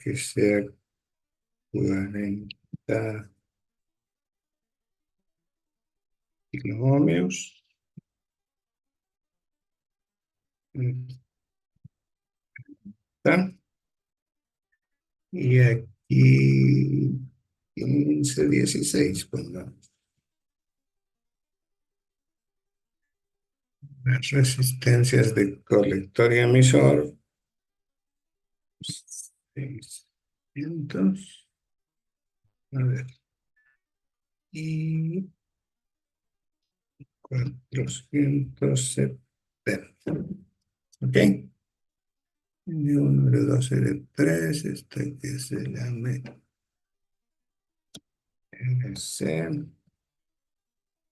que sea 40 kiloohmios. ¿Está? Y aquí 15, 16, pongamos. Las resistencias de colector y emisor. 600. A ver. Y 470. ¿Ok? Número 12 de 3. Esta que se llame RC.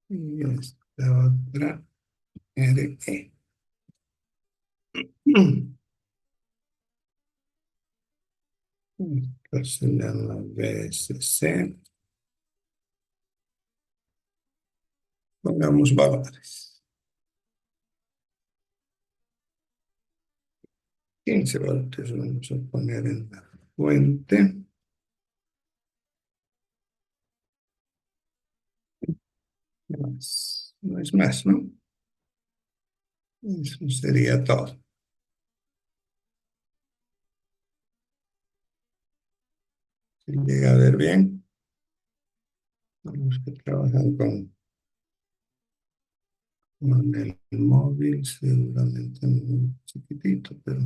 Y esta otra RE. Esta se llama BSC. Pongamos valores. 15 voltios vamos a poner en la fuente. No es más, ¿no? Eso sería todo. Si llega a ver bien, vamos a trabajar con el móvil, seguramente muy chiquitito, pero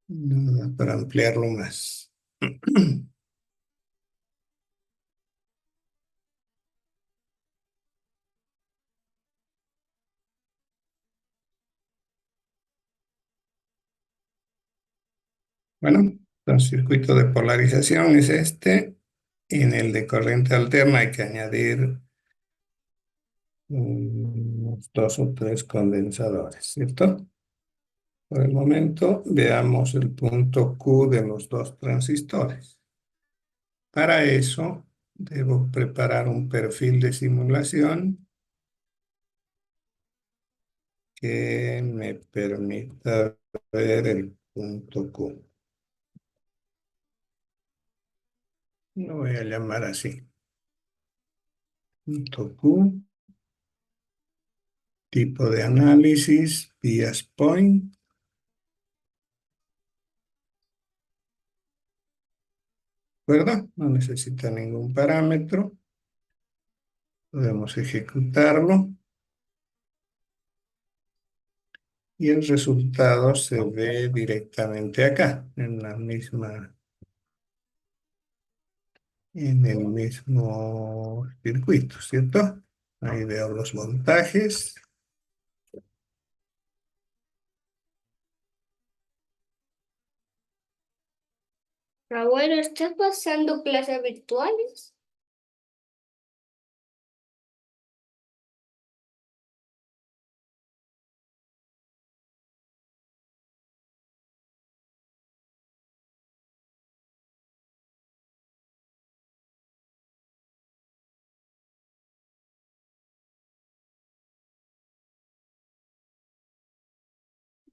nada para ampliarlo más. Bueno, el circuito de polarización es este. Y en el de corriente alterna hay que añadir unos 2 o 3 condensadores, ¿cierto? Por el momento, veamos el punto Q de los dos transistores. Para eso, debo preparar un perfil de simulación que me permita ver el punto Q. Lo voy a llamar así. Punto Q, tipo de análisis, bias point. ¿De acuerdo? No necesita ningún parámetro. Podemos ejecutarlo. Y el resultado se ve directamente acá, en el mismo circuito, ¿cierto? Ahí veo los voltajes. Abuelo, ¿estás pasando clases virtuales?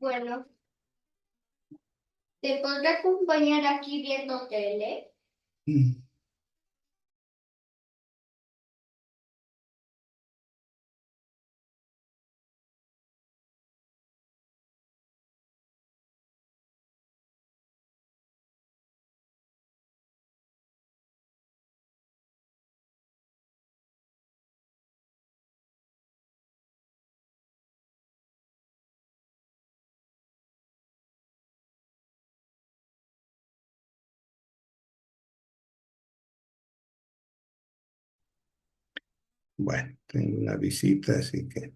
Bueno, ¿te podré acompañar aquí viendo tele? Mm. Bueno, tengo una visita, así que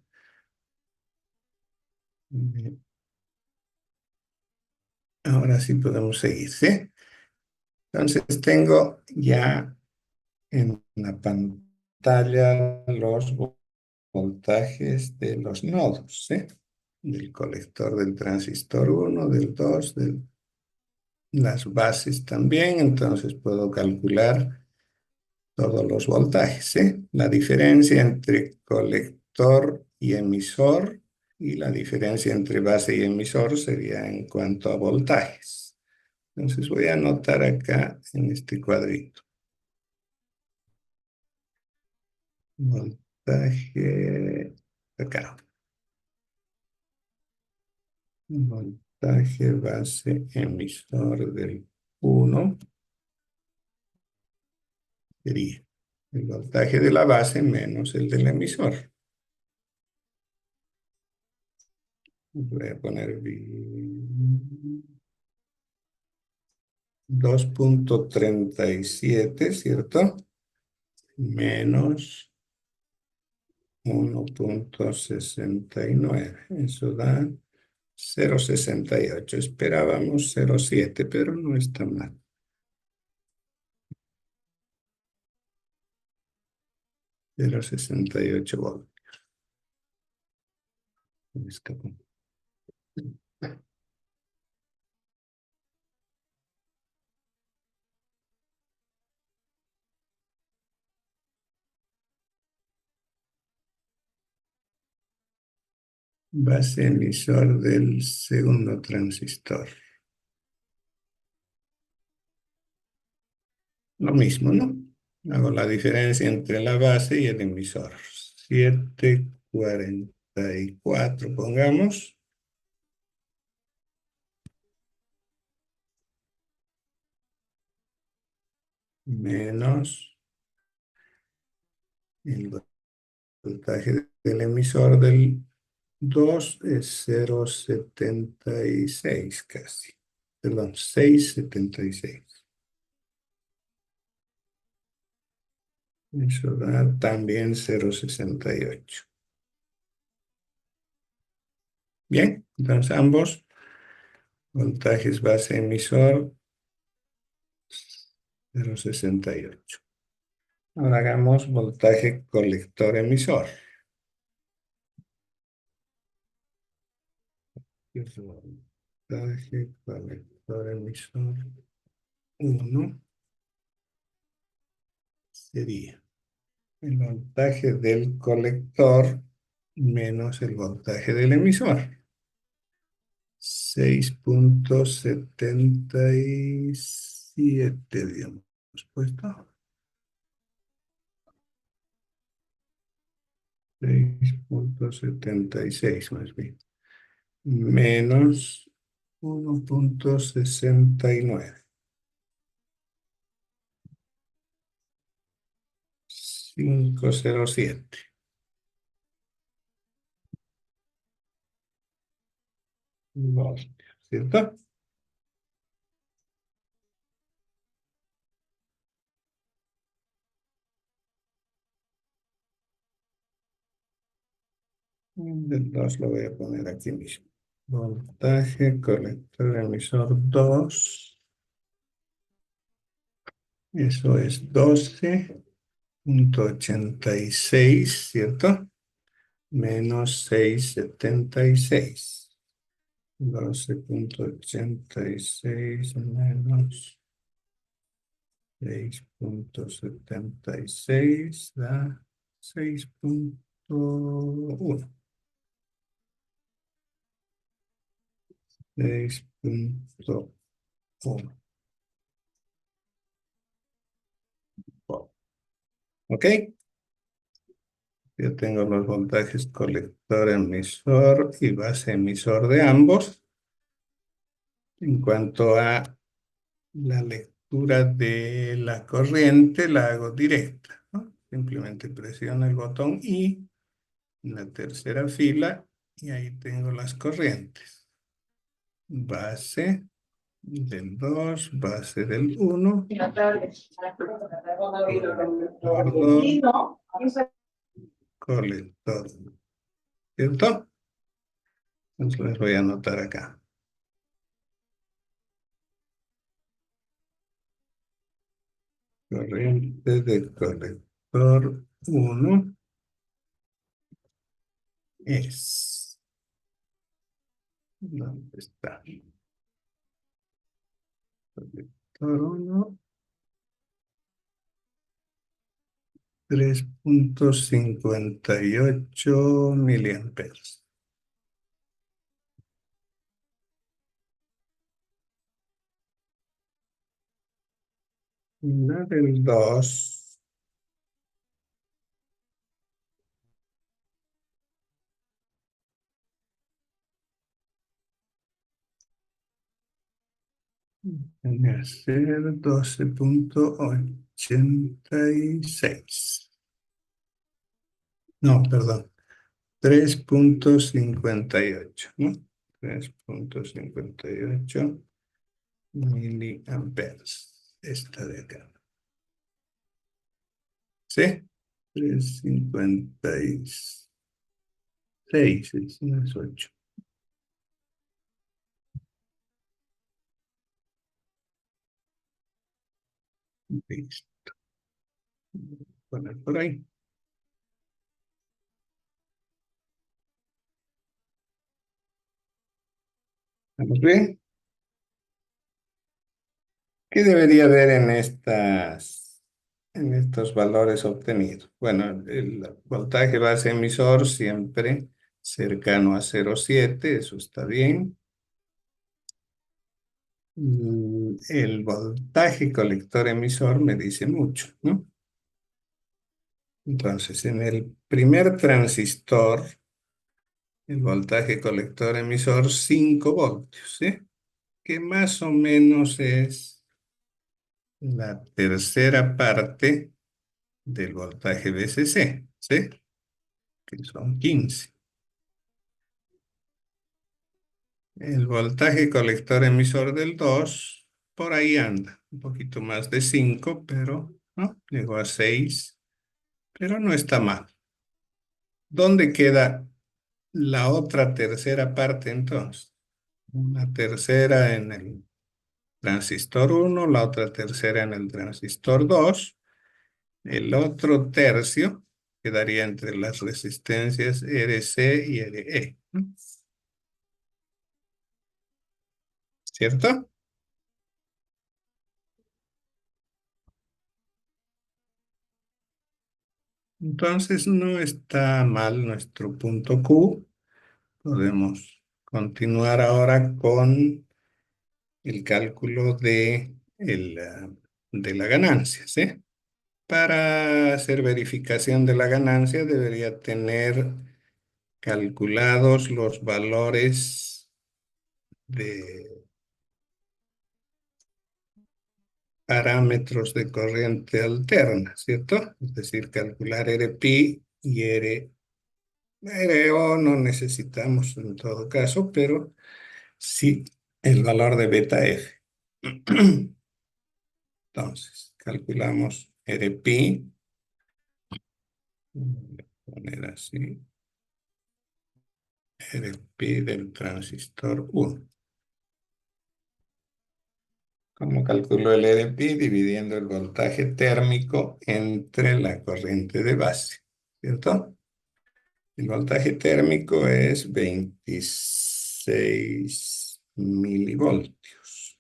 ahora sí podemos seguir, ¿sí? Entonces tengo ya en la pantalla los voltajes de los nodos, ¿sí? Del colector del transistor 1, del 2, las bases también, entonces puedo calcular todos los voltajes, ¿sí? La diferencia entre colector y emisor y la diferencia entre base y emisor sería en cuanto a voltajes. Entonces voy a anotar acá en este cuadrito. Voltaje acá. Voltaje base emisor del 1 sería el voltaje de la base menos el del emisor. Voy a poner 2.37, ¿cierto? Menos 1.69. Eso da 0.68. Esperábamos 0.7, pero no está mal. 0.68 voltios. Me escapó. Base emisor del segundo transistor. Lo mismo, ¿no? Hago la diferencia entre la base y el emisor. 7.44, pongamos. Menos el voltaje del emisor del 2 es 0.76 casi. Perdón, 6.76. Eso da también 0.68. Bien, entonces ambos voltajes base emisor 0.68. Ahora hagamos voltaje colector emisor. Voltaje colector emisor 1 sería el voltaje del colector menos el voltaje del emisor. 6.77 habíamos puesto. 6.76 más bien. Menos 1.69. 507. ¿Cierto? El 2 lo voy a poner aquí mismo. Voltaje colector emisor 2. Eso es 12.86, ¿cierto? Menos 6.76. 12.86 menos 6.76 da 6.1. 6.1. ¿Ok? Yo tengo los voltajes colector emisor y base emisor de ambos. En cuanto a la lectura de la corriente, la hago directa, ¿no? Simplemente presiono el botón I en la tercera fila y ahí tengo las corrientes. Base del 2, base del 1, colector, ¿cierto? Entonces les voy a anotar acá. Corriente de colector 1 es... ¿Dónde está? Colector 1, 3.58 miliamperes. La del 2. Viene a ser 12.86. No, perdón. 3.58, ¿no? 3.58 miliamperes. Esta de acá. ¿Sí? 3.56. No es 8. Listo. Poner por ahí. ¿Estamos bien? ¿Qué debería haber en estos valores obtenidos? Bueno, el voltaje base emisor siempre cercano a 0,7, eso está bien. El voltaje colector emisor me dice mucho, ¿no? Entonces, en el primer transistor, el voltaje colector emisor 5 voltios, ¿sí? Que más o menos es la tercera parte del voltaje VCC, ¿sí? Que son 15. El voltaje colector emisor del 2 por ahí anda, un poquito más de 5, pero no, llegó a 6, pero no está mal. ¿Dónde queda la otra tercera parte entonces? Una tercera en el transistor 1, la otra tercera en el transistor 2, el otro tercio quedaría entre las resistencias RC y RE, ¿no? ¿Cierto? Entonces no está mal nuestro punto Q. Podemos continuar ahora con el cálculo de la ganancia, ¿sí? Para hacer verificación de la ganancia debería tener calculados los valores de parámetros de corriente alterna, ¿cierto? Es decir, calcular RPi y RO no necesitamos en todo caso, pero sí el valor de beta F. Entonces, calculamos RPi, voy a poner así, RPi del transistor 1. ¿Cómo calculo el RPi? Dividiendo el voltaje térmico entre la corriente de base, ¿cierto? El voltaje térmico es 26 milivoltios.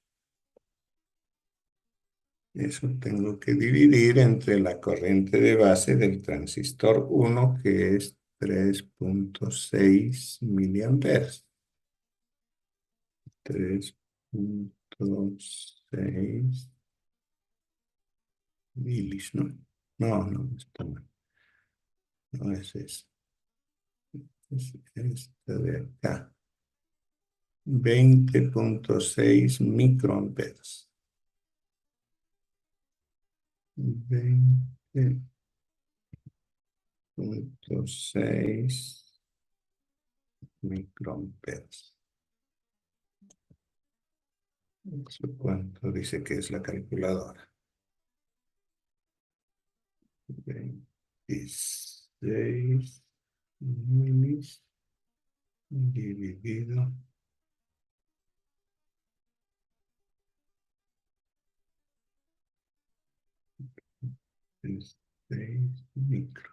Eso tengo que dividir entre la corriente de base del transistor 1, que es 3.6 miliamperes. 3.6 milis, ¿no? No, no, está mal. No es eso. Es esta de acá. 20.6 microamperes. 20.6 microamperes. ¿Eso cuánto dice que es la calculadora? 26 milis dividido 6 micro.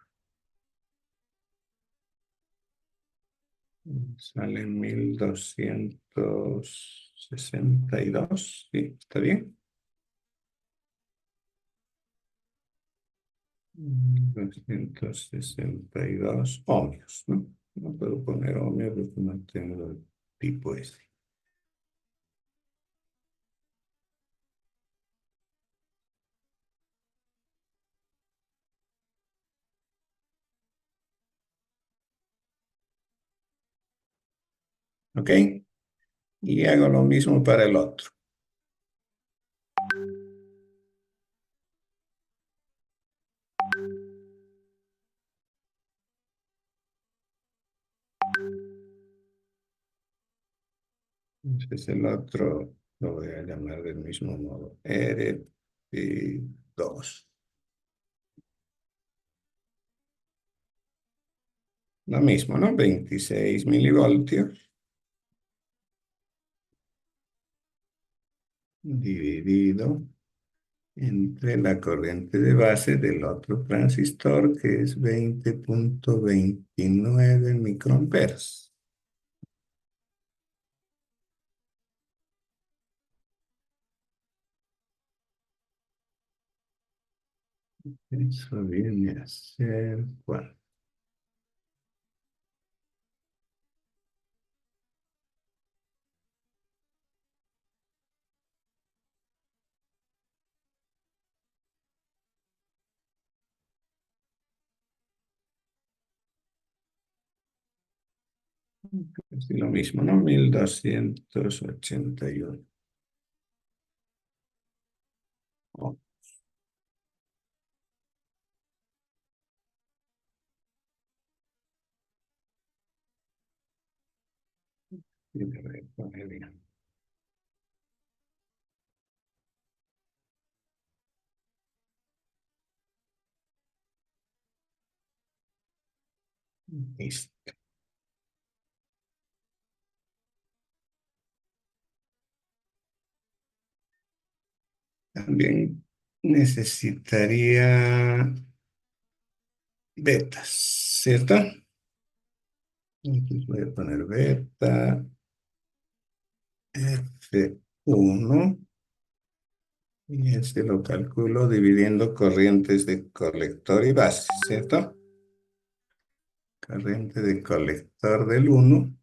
Salen 1262. Sí, ¿está bien? 262 ohmios, ¿no? No puedo poner ohmios porque no tengo el tipo ese. ¿Ok? Y hago lo mismo para el otro. Entonces el otro lo voy a llamar del mismo modo. RP2. Lo mismo, ¿no? 26 milivoltios dividido entre la corriente de base del otro transistor, que es 20,29 microamperes. Eso viene a ser, ¿cuánto? Es lo mismo, ¿no? 1281. Oh, y le voy a poner bien. Listo. También necesitaría betas, ¿cierto? Entonces voy a poner beta F1 y este lo calculo dividiendo corrientes de colector y base, ¿cierto? Corriente de colector del 1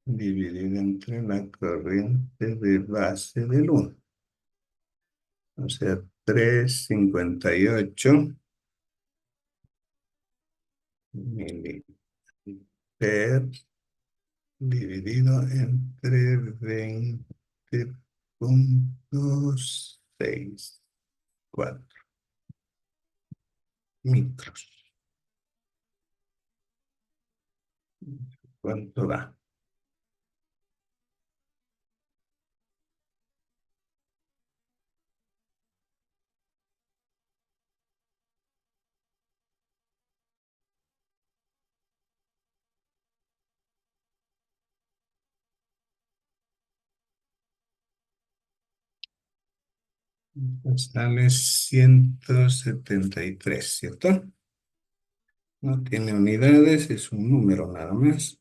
dividida entre la corriente de base del 1. O sea, 358 miliamperes dividido entre 20,64 micros. ¿Cuánto da? Pues sale 173, ¿cierto? No tiene unidades, es un número nada más.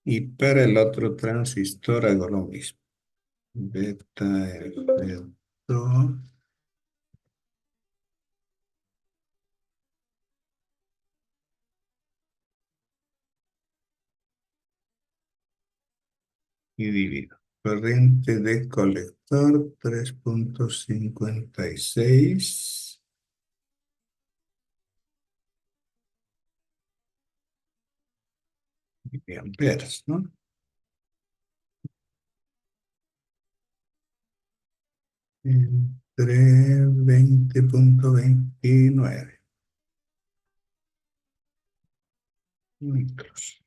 Y para el otro transistor hago lo mismo. Beta F2 y divido. Corriente de colector 3,56 miliamperes, ¿no? Entre 20,29 micros.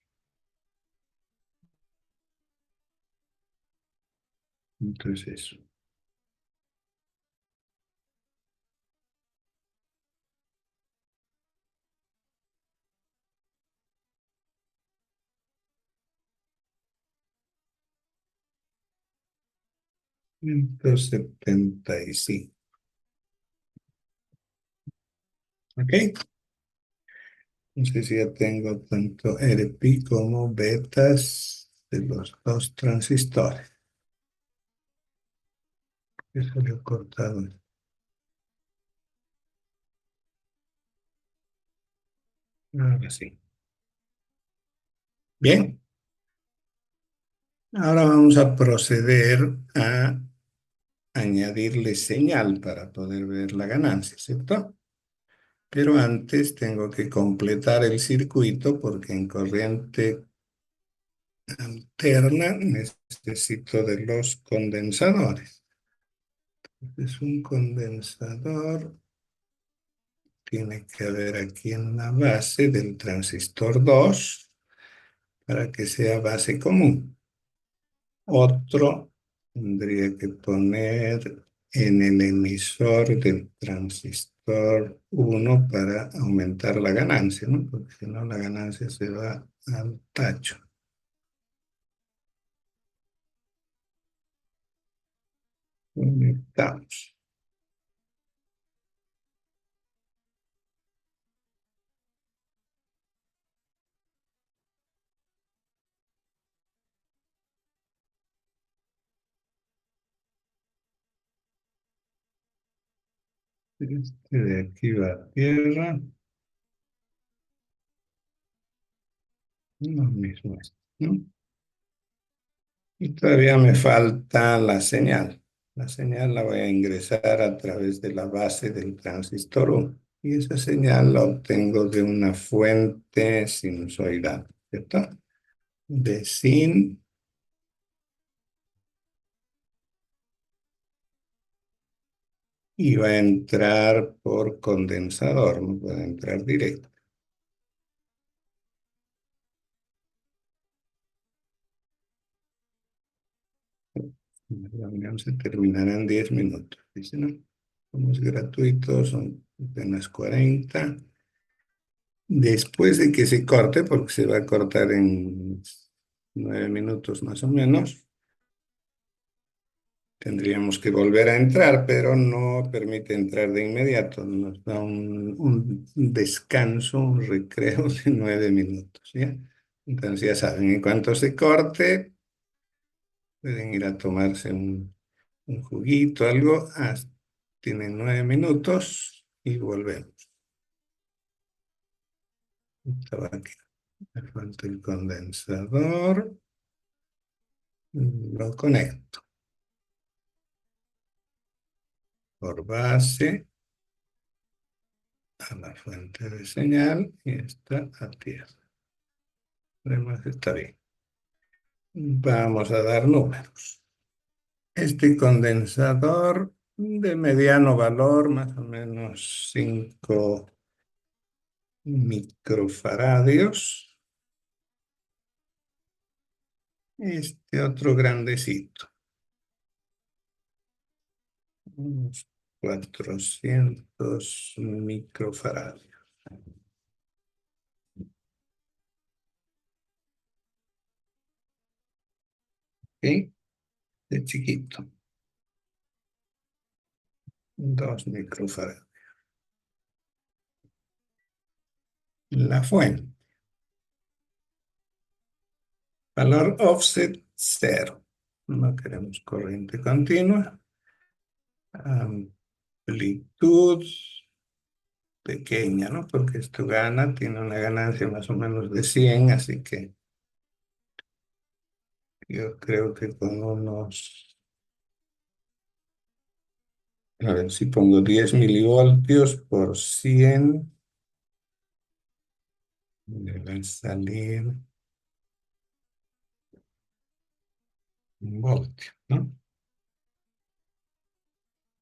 Entonces eso. Ciento setenta y cinco. ¿Ok? Entonces ya tengo tanto RP como betas de los dos transistores. Eso lo he cortado. Ahora sí. Bien. Ahora vamos a proceder a añadirle señal para poder ver la ganancia, ¿cierto? Pero antes tengo que completar el circuito porque en corriente alterna necesito de los condensadores. Es un condensador, tiene que haber aquí en la base del transistor 2 para que sea base común. Otro tendría que poner en el emisor del transistor 1 para aumentar la ganancia, ¿no? Porque si no la ganancia se va al tacho. Conectamos. Este de aquí va a tierra. Lo mismo es, ¿no? Y todavía me falta la señal. La señal la voy a ingresar a través de la base del transistor 1. Y esa señal la obtengo de una fuente sinusoidal, ¿cierto? De sin y va a entrar por condensador, no puede entrar directo. La reunión se terminará en 10 minutos, dice, ¿no? Como es gratuito, son apenas 40. Después de que se corte, porque se va a cortar en 9 minutos más o menos, tendríamos que volver a entrar, pero no permite entrar de inmediato. Nos da un descanso, un recreo de 9 minutos, ¿ya? Entonces ya saben, en cuanto se corte, pueden ir a tomarse un juguito, algo. Tienen 9 minutos y volvemos. Estaba aquí. Me falta el condensador. Lo conecto por base a la fuente de señal y está a tierra. Además está bien. Vamos a dar números. Este condensador de mediano valor, más o menos 5 microfaradios. Este otro grandecito, unos 400 microfaradios. ¿Ok? De chiquito, 2 microfaradios. La fuente. Valor offset 0. No queremos corriente continua. Amplitud pequeña, ¿no? Porque esto tiene una ganancia más o menos de 100, así que yo creo que con unos, a ver si pongo 10 milivoltios por 100, debe salir un voltio, ¿no?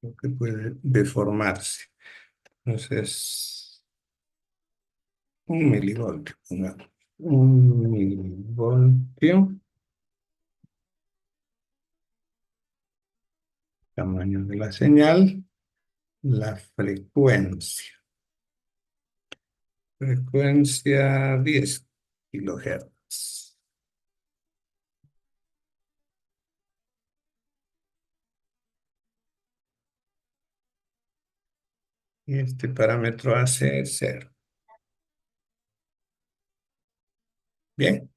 Lo que puede deformarse. Entonces, un milivoltio, pongamos. Un milivoltio, tamaño de la señal, la frecuencia. Frecuencia 10 kilohertz. Y este parámetro hace 0. Bien,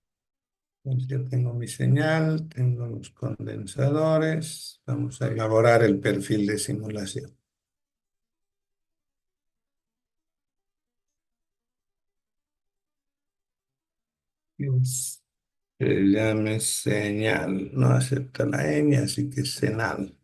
entonces ya tengo mi señal, tengo los condensadores. Vamos a elaborar el perfil de simulación. Se llame señal, no acepta la ñ, así que señal.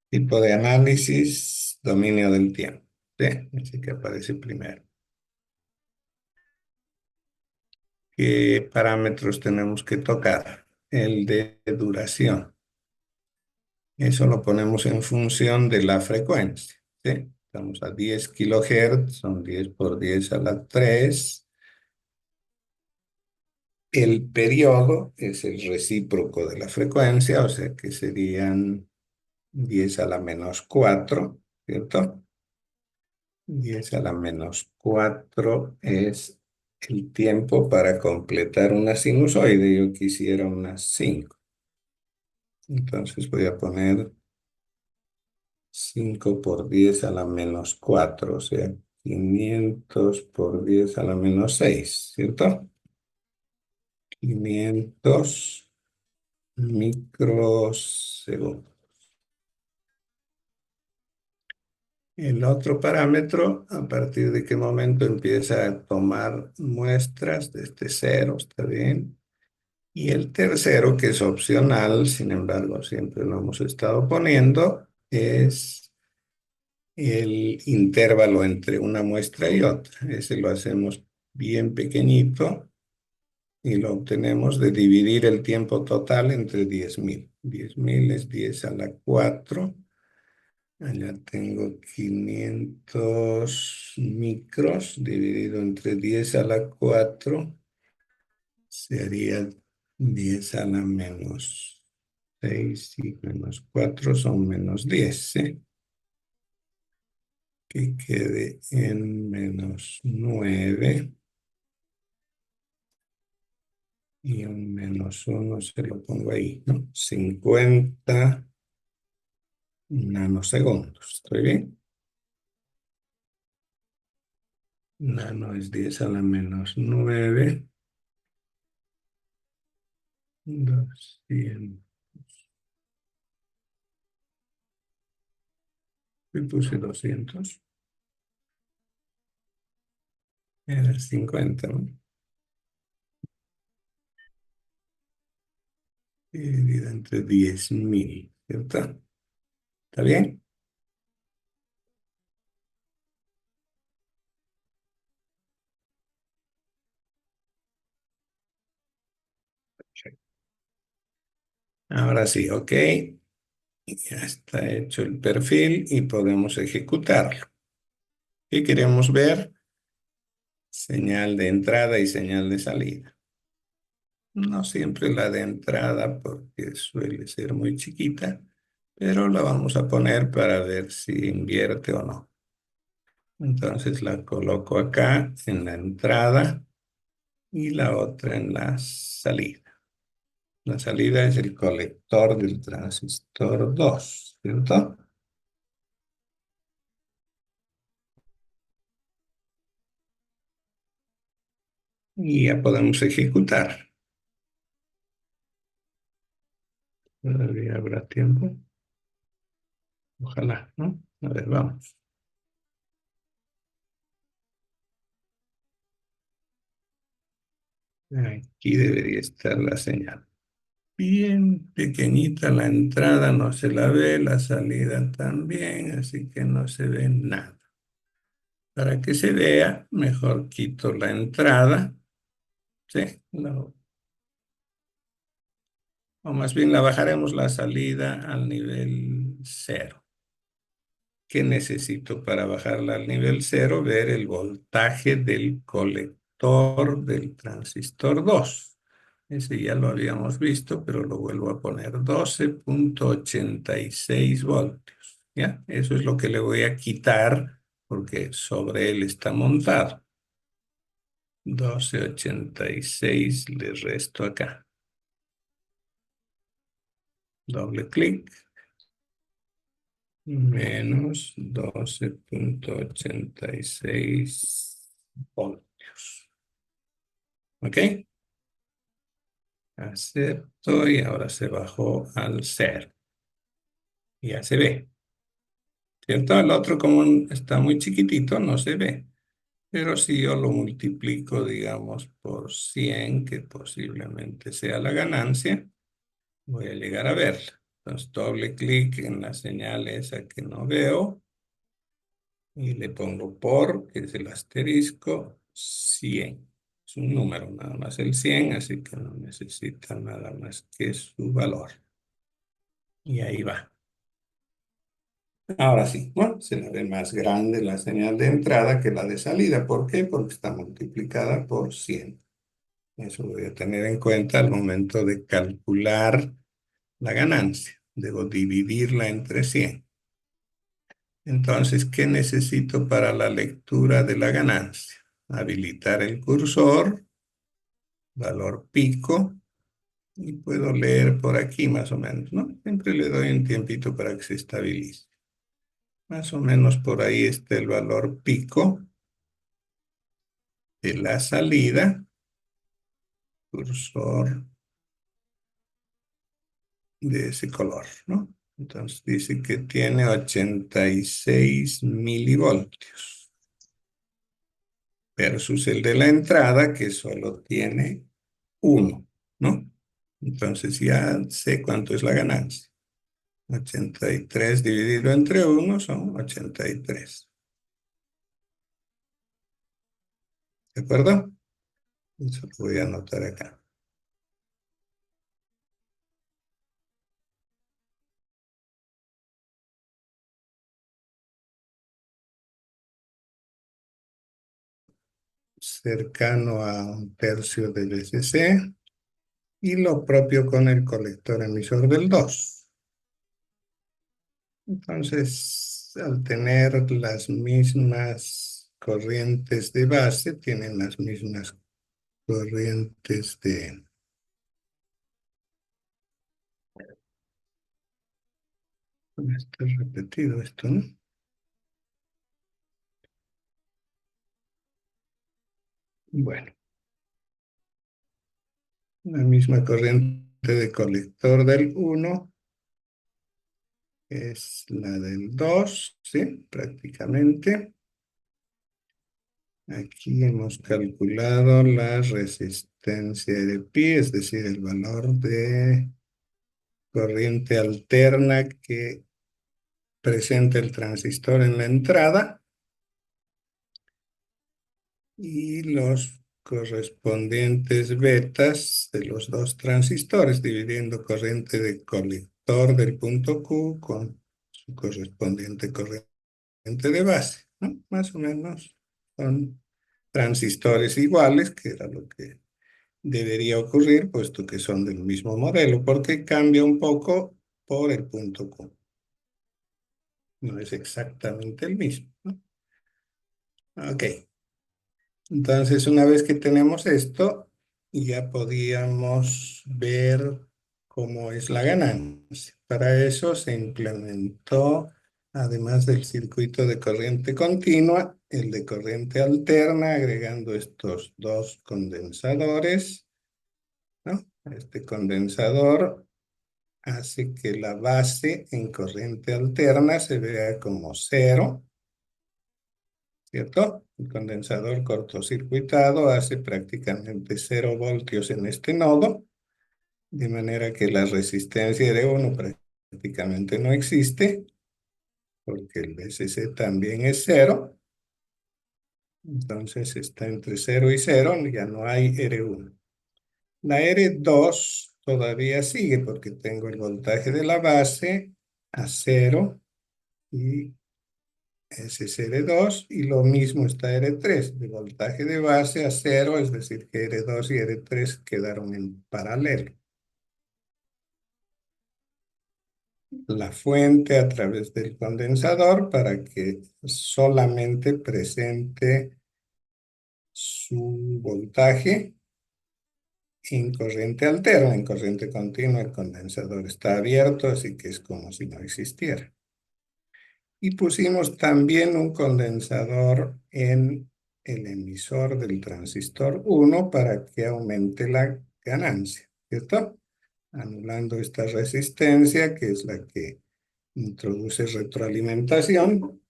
Tipo de análisis, dominio del tiempo. ¿Sí? Así que aparece primero. ¿Qué parámetros tenemos que tocar? El de duración. Eso lo ponemos en función de la frecuencia. ¿Sí? Estamos a 10 kilohertz, son 10 por 10 a la 3. El periodo es el recíproco de la frecuencia, o sea que serían 10 a la menos 4, ¿cierto? 10 a la menos 4 es el tiempo para completar una sinusoide. Yo quisiera unas 5. Entonces voy a poner 5 por 10 a la menos 4, o sea, 500 por 10 a la menos 6, ¿cierto? 500 microsegundos. El otro parámetro, a partir de qué momento empieza a tomar muestras desde cero, ¿está bien? Y el tercero, que es opcional, sin embargo, siempre lo hemos estado poniendo, es el intervalo entre una muestra y otra. Ese lo hacemos bien pequeñito y lo obtenemos de dividir el tiempo total entre 10.000. 10.000 es 10 a la 4. Allá tengo 500 micros dividido entre 10 a la 4. Sería 10 a la menos 6 y menos 4 son menos 10, ¿sí? Que quede en menos 9 y un menos 1 se lo pongo ahí, ¿no? 50 nanosegundos. ¿Estoy bien? Nano es 10 a la menos 9. 200. Y puse 200. Era 50, ¿no? Dividida entre 10.000, ¿cierto? ¿Está bien? Ahora sí, ok. Ya está hecho el perfil y podemos ejecutarlo. ¿Qué queremos ver? Señal de entrada y señal de salida. No siempre la de entrada porque suele ser muy chiquita, pero la vamos a poner para ver si invierte o no. Entonces la coloco acá en la entrada y la otra en la salida. La salida es el colector del transistor 2, ¿cierto? Y ya podemos ejecutar. Todavía habrá tiempo. Ojalá, ¿no? A ver, vamos. Aquí debería estar la señal. Bien pequeñita la entrada, no se la ve, la salida también, así que no se ve nada. Para que se vea, mejor quito la entrada, ¿sí? O más bien la bajaremos la salida al nivel cero. ¿Qué necesito para bajarla al nivel cero? Ver el voltaje del colector del transistor 2. Ese ya lo habíamos visto, pero lo vuelvo a poner. 12,86 voltios. ¿Ya? Eso es lo que le voy a quitar porque sobre él está montado. 12,86 le resto acá. Doble clic. Menos 12,86 voltios. ¿Ok? Acepto y ahora se bajó al cero. Ya se ve. ¿Cierto? El otro, como está muy chiquitito, no se ve. Pero si yo lo multiplico, digamos, por 100, que posiblemente sea la ganancia, voy a llegar a verla. Entonces doble clic en la señal esa que no veo y le pongo por, que es el asterisco, 100. Es un número nada más el 100, así que no necesita nada más que su valor. Y ahí va. Ahora sí, bueno, se le ve más grande la señal de entrada que la de salida. ¿Por qué? Porque está multiplicada por 100. Eso voy a tener en cuenta al momento de calcular la ganancia. Debo dividirla entre 100. Entonces, ¿qué necesito para la lectura de la ganancia? Habilitar el cursor, valor pico, y puedo leer por aquí más o menos, ¿no? Siempre le doy un tiempito para que se estabilice. Más o menos por ahí está el valor pico de la salida, cursor de ese color, ¿no? Entonces dice que tiene 86 milivoltios versus el de la entrada que solo tiene 1, ¿no? Entonces ya sé cuánto es la ganancia. 83 dividido entre 1 son 83. ¿De acuerdo? Eso lo voy a anotar acá. Cercano a 1/3 del SC. Y lo propio con el colector emisor del 2. Entonces, al tener las mismas corrientes de base, tienen las mismas corrientes de... Está repetido esto, ¿no? Bueno, la misma corriente de colector del 1 es la del 2, ¿sí? Prácticamente. Aquí hemos calculado la resistencia de pi, es decir, el valor de corriente alterna que presenta el transistor en la entrada y los correspondientes betas de los dos transistores, dividiendo corriente de colector del punto Q con su correspondiente corriente de base, ¿no? Más o menos son transistores iguales, que era lo que debería ocurrir, puesto que son del mismo modelo, porque cambia un poco por el punto Q. No es exactamente el mismo, ¿no? Ok, entonces una vez que tenemos esto, ya podíamos ver cómo es la ganancia. Para eso se implementó, además del circuito de corriente continua, el de corriente alterna, agregando estos dos condensadores, ¿no? Este condensador hace que la base en corriente alterna se vea como 0, ¿cierto? El condensador cortocircuitado hace prácticamente 0 voltios en este nodo, de manera que la resistencia de 1 prácticamente no existe, porque el VCC también es 0. Entonces está entre 0 y 0, ya no hay R1. La R2 todavía sigue porque tengo el voltaje de la base a 0 y ese es R2 y lo mismo está R3, de voltaje de base a 0, es decir que R2 y R3 quedaron en paralelo. La fuente a través del condensador para que solamente presente su voltaje en corriente alterna. En corriente continua el condensador está abierto, así que es como si no existiera. Y pusimos también un condensador en el emisor del transistor 1 para que aumente la ganancia, ¿cierto? Anulando esta resistencia, que es la que introduce retroalimentación,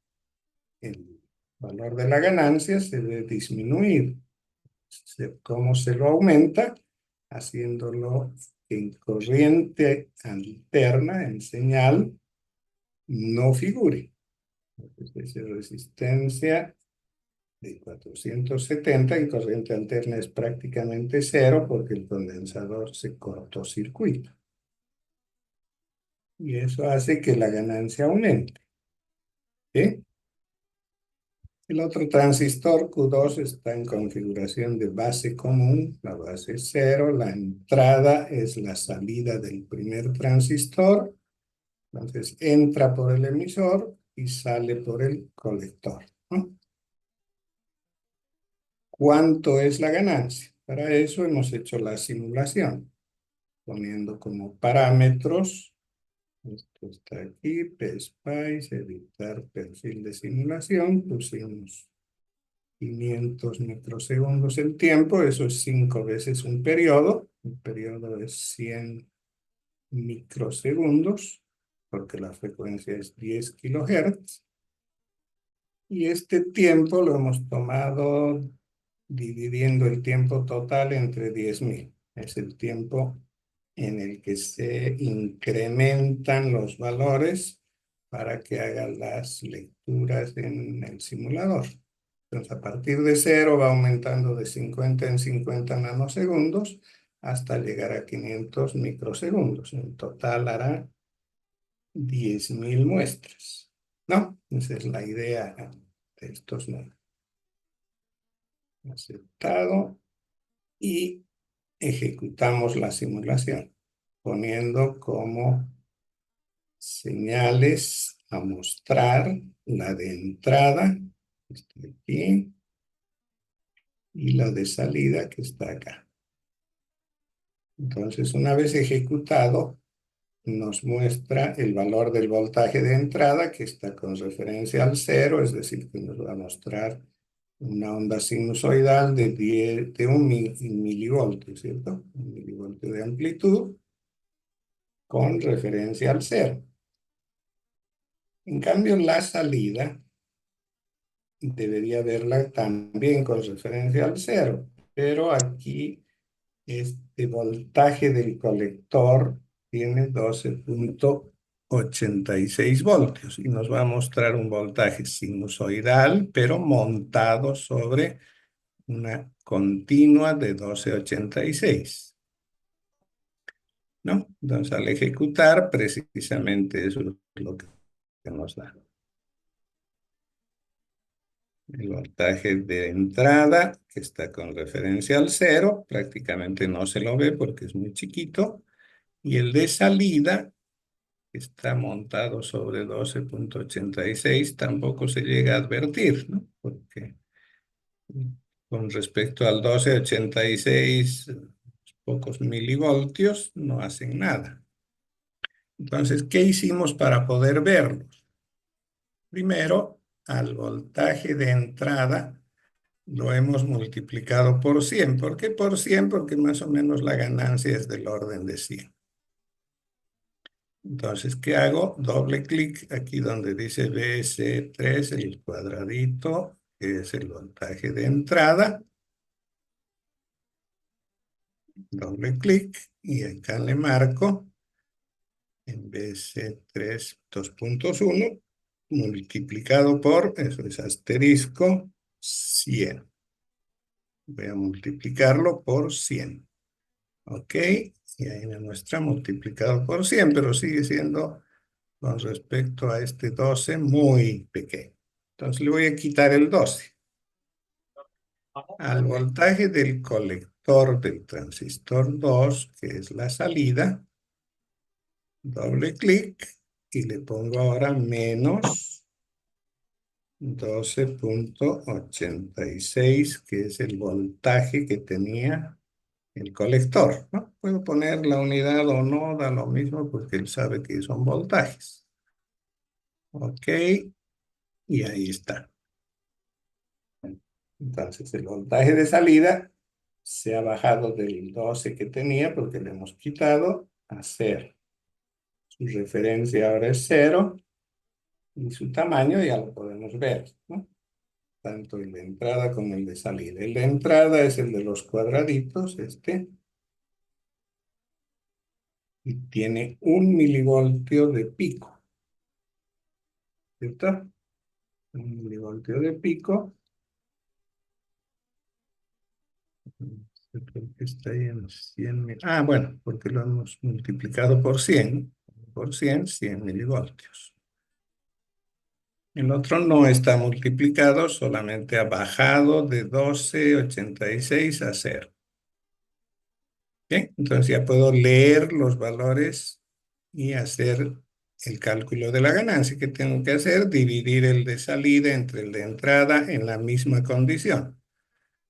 el valor de la ganancia se debe disminuir. ¿Cómo se lo aumenta? Haciéndolo en corriente alterna, en señal, no figure. Entonces, es resistencia de 470 en corriente alterna es prácticamente cero porque el condensador se cortocircuita. Y eso hace que la ganancia aumente. ¿Sí? El otro transistor Q2 está en configuración de base común, la base es cero, la entrada es la salida del primer transistor, entonces entra por el emisor y sale por el colector, ¿no? ¿Cuánto es la ganancia? Para eso hemos hecho la simulación, poniendo como parámetros, esto está aquí, PSpice, editar perfil de simulación, pusimos 500 microsegundos el tiempo, eso es 5 veces un periodo, el periodo es 100 microsegundos, porque la frecuencia es 10 kilohertz, y este tiempo lo hemos tomado dividiendo el tiempo total entre 10.000. Es el tiempo en el que se incrementan los valores para que haga las lecturas en el simulador. Entonces, a partir de cero va aumentando de 50 en 50 nanosegundos hasta llegar a 500 microsegundos. En total hará 10.000 muestras, ¿no? Esa es la idea de estos números. Aceptado y ejecutamos la simulación, poniendo como señales a mostrar la de entrada, que está aquí, y la de salida, que está acá. Entonces, una vez ejecutado, nos muestra el valor del voltaje de entrada, que está con referencia al cero, es decir, que nos va a mostrar una onda sinusoidal de 1 milivoltio, ¿cierto? 1 milivoltio de amplitud con referencia al cero. En cambio, la salida debería verla también con referencia al cero, pero aquí este voltaje del colector tiene 12.86 voltios y nos va a mostrar un voltaje sinusoidal, pero montado sobre una continua de 12.86, ¿no? Entonces, al ejecutar, precisamente eso es lo que nos da. El voltaje de entrada, que está con referencia al cero, prácticamente no se lo ve porque es muy chiquito. Y el de salida, que está montado sobre 12.86, tampoco se llega a advertir, ¿no? Porque con respecto al 12.86, pocos milivoltios no hacen nada. Entonces, ¿qué hicimos para poder verlos? Primero, al voltaje de entrada lo hemos multiplicado por 100. ¿Por qué por 100? Porque más o menos la ganancia es del orden de 100. Entonces, ¿qué hago? Doble clic aquí donde dice BC3, el cuadradito, que es el voltaje de entrada. Doble clic y acá le marco en BC3 2.1 multiplicado por, eso es asterisco, 100. Voy a multiplicarlo por 100. ¿Ok? Y ahí me muestra multiplicado por 100, pero sigue siendo con respecto a este 12 muy pequeño. Entonces le voy a quitar el 12. Al voltaje del colector del transistor 2, que es la salida, doble clic y le pongo ahora menos 12.86, que es el voltaje que tenía el colector, ¿no? Puedo poner la unidad o no, da lo mismo porque él sabe que son voltajes. Ok, y ahí está. Entonces el voltaje de salida se ha bajado del 12 que tenía porque le hemos quitado a 0. Su referencia ahora es 0 y su tamaño ya lo podemos ver, ¿no? Tanto el de entrada como el de salida. El de entrada es el de los cuadraditos, este. y tiene 1 milivoltio de pico, ¿cierto? 1 milivoltio de pico. Creo que está ahí en 100 mil. Ah, bueno, porque lo hemos multiplicado por 100. Por 100 milivoltios. El otro no está multiplicado, solamente ha bajado de 12,86 a 0. Bien, entonces ya puedo leer los valores y hacer el cálculo de la ganancia. ¿Qué tengo que hacer? Dividir el de salida entre el de entrada en la misma condición.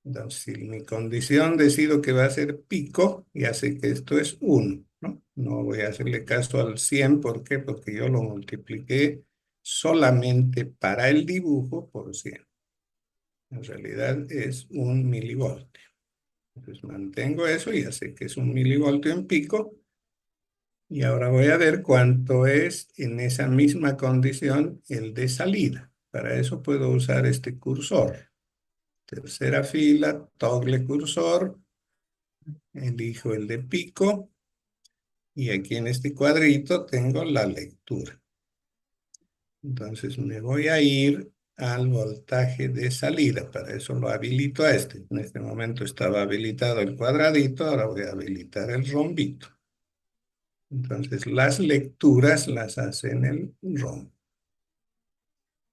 Entonces, si mi condición decido que va a ser pico, ya sé que esto es 1, ¿no? No voy a hacerle caso al 100, ¿por qué? Porque yo lo multipliqué solamente para el dibujo por 100. En realidad es 1 milivoltio. Entonces mantengo eso, ya sé que es 1 milivoltio en pico. Y ahora voy a ver cuánto es en esa misma condición el de salida. Para eso puedo usar este cursor. Tercera fila, toggle cursor, elijo el de pico y aquí en este cuadrito tengo la lectura. Entonces me voy a ir al voltaje de salida. Para eso lo habilito a este. En este momento estaba habilitado el cuadradito, ahora voy a habilitar el rombito. Entonces las lecturas las hace en el rombo.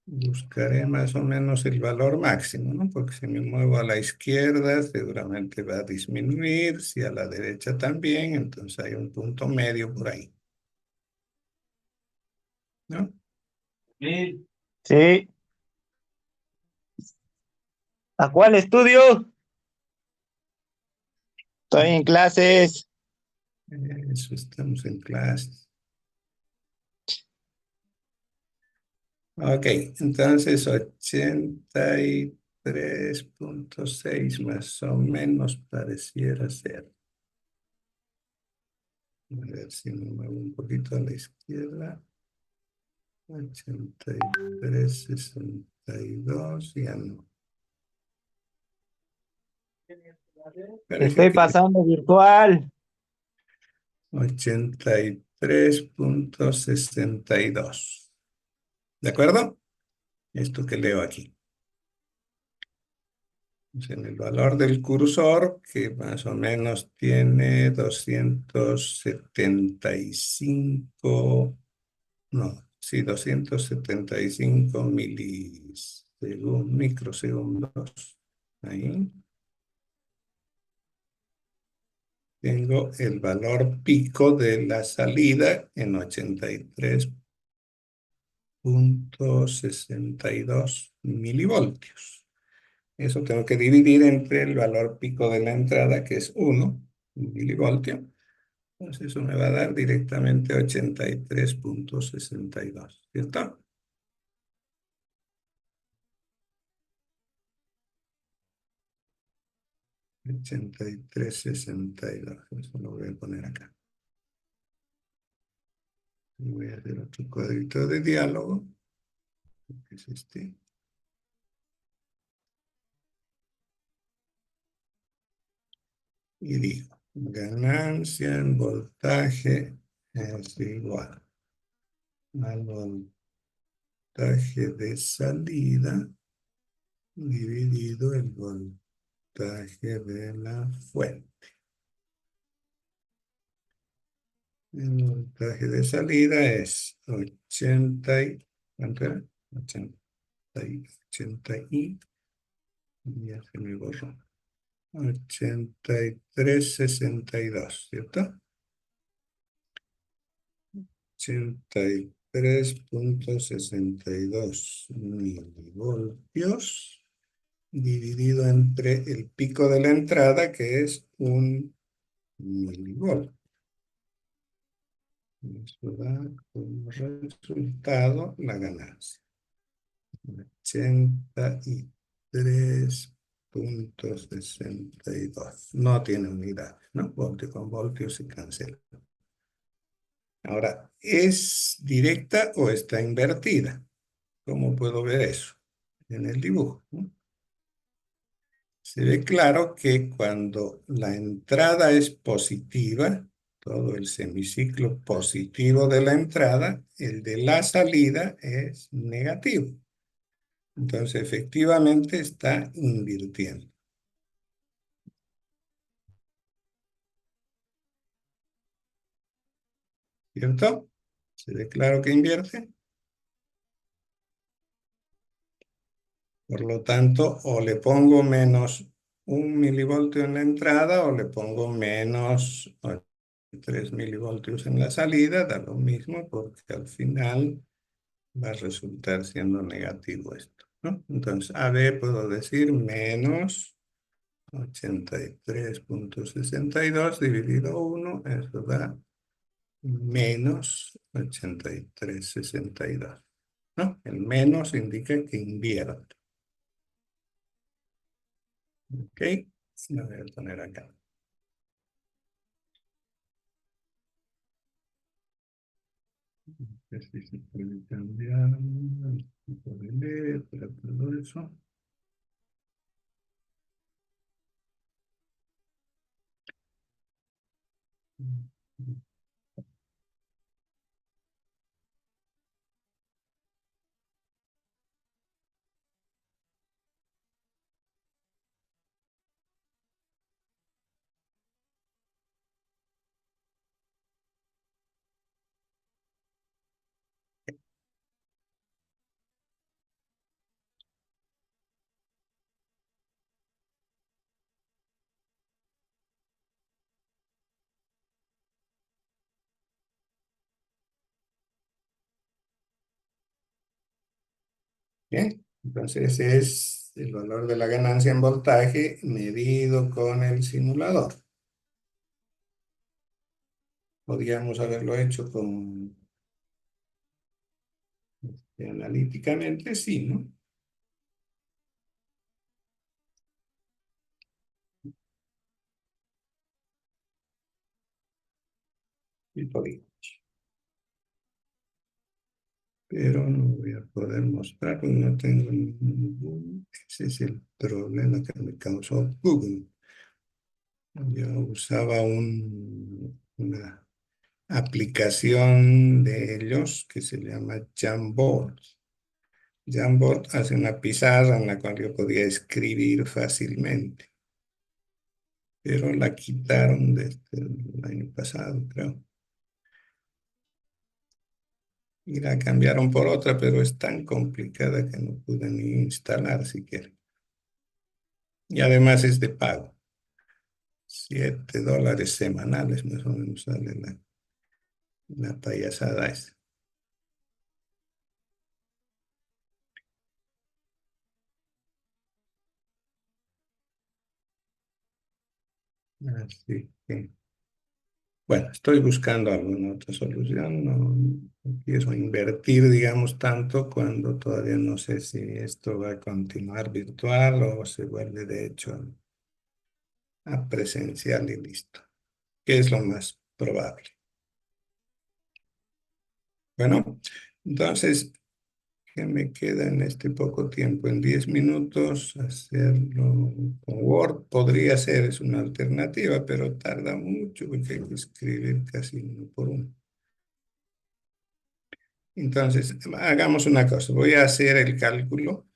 Buscaré más o menos el valor máximo, ¿no? Porque si me muevo a la izquierda, seguramente va a disminuir, si a la derecha también, entonces hay un punto medio por ahí, ¿no? Sí. Sí. ¿A cuál estudio? Estoy en clases. Eso, estamos en clases. Ok, entonces 83,6 más o menos pareciera ser. A ver si me muevo un poquito a la izquierda. 83,62, ya no. Parece Estoy que pasando virtual. 83,62. ¿De acuerdo? Esto que leo aquí. Pues en el valor del cursor, que más o menos tiene 275, no, sí, 275 microsegundos. Ahí. Tengo el valor pico de la salida en 83,62 milivoltios. Eso tengo que dividir entre el valor pico de la entrada, que es 1 milivoltio. Entonces eso me va a dar directamente 83,62, ¿cierto? Ochenta y tres sesenta y dos. Eso lo voy a poner acá. Voy a hacer otro cuadrito de diálogo, que es este. Y digo, ganancia en voltaje es igual al voltaje de salida dividido el voltaje de la fuente. El voltaje de salida es 80 y, ¿cuánto era? 80 y, ya se me borró. 83,62, ¿cierto? 83,62 milivoltios dividido entre el pico de la entrada, que es 1 milivoltio. Eso da como resultado la ganancia. 83,62. No tiene unidad, ¿no? Voltio con voltio se cancela. Ahora, ¿es directa o está invertida? ¿Cómo puedo ver eso? En el dibujo, ¿no? Se ve claro que cuando la entrada es positiva, todo el semiciclo positivo de la entrada, el de la salida es negativo. Entonces, efectivamente está invirtiendo. ¿Cierto? ¿Se ve claro que invierte? Por lo tanto, o le pongo menos 1 milivoltio en la entrada o le pongo menos 3 milivoltios en la salida, da lo mismo porque al final va a resultar siendo negativo esto, ¿no? Entonces, AB puedo decir menos 83,62 dividido 1, eso da menos 83,62, ¿no? El menos indica que invierto. ¿Ok? Lo voy a poner acá. Si se puede cambiar el tipo de letra, todo eso. Bien, entonces ese es el valor de la ganancia en voltaje medido con el simulador. Podríamos haberlo hecho analíticamente, sí, ¿no? Y podía. Pero no voy a poder mostrar porque no tengo ningún. Ese es el problema que me causó Google. Yo usaba una aplicación de ellos que se llama Jamboard. Jamboard hace una pizarra en la cual yo podía escribir fácilmente, pero la quitaron desde el año pasado, creo. Y la cambiaron por otra, pero es tan complicada que no pude ni instalar siquiera. Y además es de pago. $7 semanales más o menos sale la payasada esa. Así que, bueno, estoy buscando alguna otra solución. No quiero invertir, digamos, tanto cuando todavía no sé si esto va a continuar virtual o se vuelve de hecho a presencial y listo. ¿Qué es lo más probable? Bueno, entonces, ¿qué me queda en este poco tiempo? En 10 minutos hacerlo con Word podría ser, es una alternativa, pero tarda mucho porque hay que escribir casi uno por uno. Entonces, hagamos una cosa. Voy a hacer el cálculo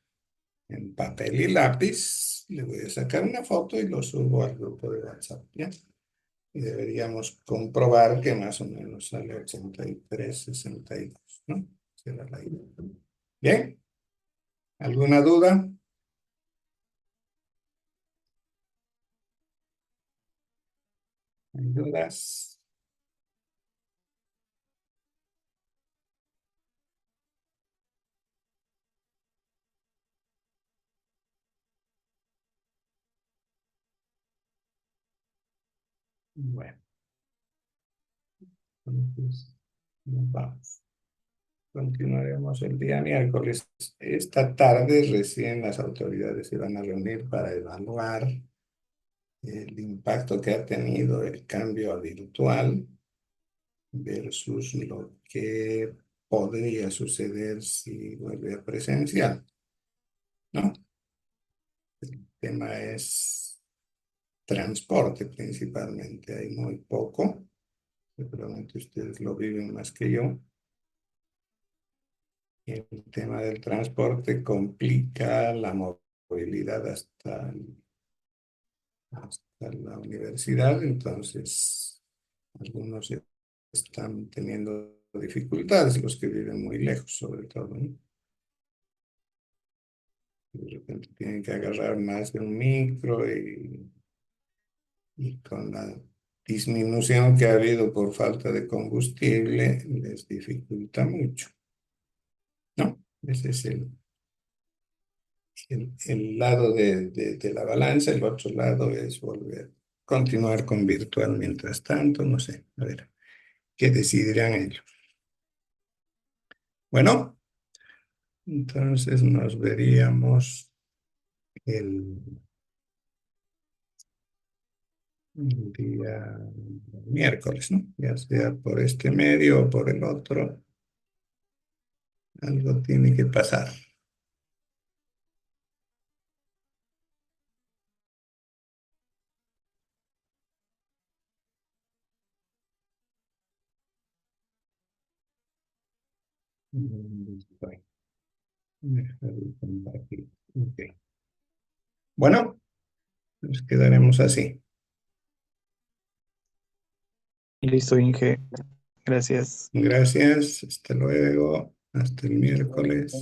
en papel y lápiz. Le voy a sacar una foto y lo subo al grupo de WhatsApp, ¿ya? Y deberíamos comprobar que más o menos sale 83,62, ¿no? Será la idea. ¿Bien? ¿Alguna duda? ¿Hay dudas? Bueno, entonces nos vamos. Continuaremos el día miércoles. Esta tarde recién las autoridades se van a reunir para evaluar el impacto que ha tenido el cambio a virtual versus lo que podría suceder si vuelve a presencial, ¿no? El tema es transporte principalmente, hay muy poco. Seguramente ustedes lo viven más que yo. El tema del transporte complica la movilidad hasta la universidad, entonces algunos están teniendo dificultades, los que viven muy lejos, sobre todo, ¿no? De repente tienen que agarrar más de un micro y con la disminución que ha habido por falta de combustible, les dificulta mucho, ¿no? Ese es el lado de la balanza. El otro lado es continuar con virtual mientras tanto, no sé, a ver, ¿qué decidirán ellos? Bueno, entonces nos veríamos el día miércoles, ¿no? Ya sea por este medio o por el otro, algo tiene que pasar. Estoy. Dejar de compartir. Ok. Bueno, nos quedaremos así. Listo, Inge. Gracias. Gracias, hasta luego, hasta el miércoles.